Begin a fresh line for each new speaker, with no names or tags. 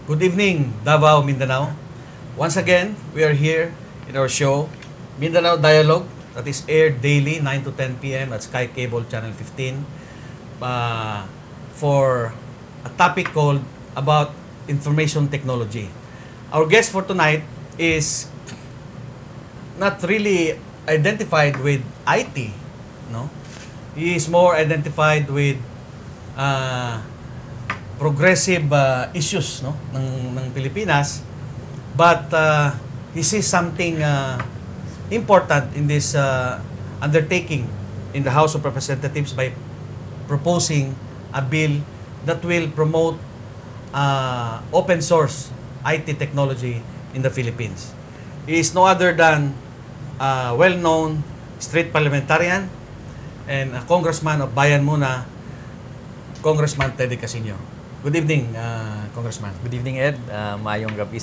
Good evening, Davao, Mindanao. Once again, we are here in our show, Mindanao Dialogue, that is aired daily, 9 to 10 p.m. at Sky Cable Channel 15 for a topic called about information technology. Our guest for tonight is not really identified with IT, no? He is more identified with progressive issues, no, ng Pilipinas, but he sees something important in this undertaking in the House of Representatives by proposing a bill that will promote open source IT technology in the Philippines. He is no other than well-known street parliamentarian and a congressman of Bayan Muna, Congressman Teddy Casino. Good evening, Congressman.
Good evening, Ed. Maayong gabi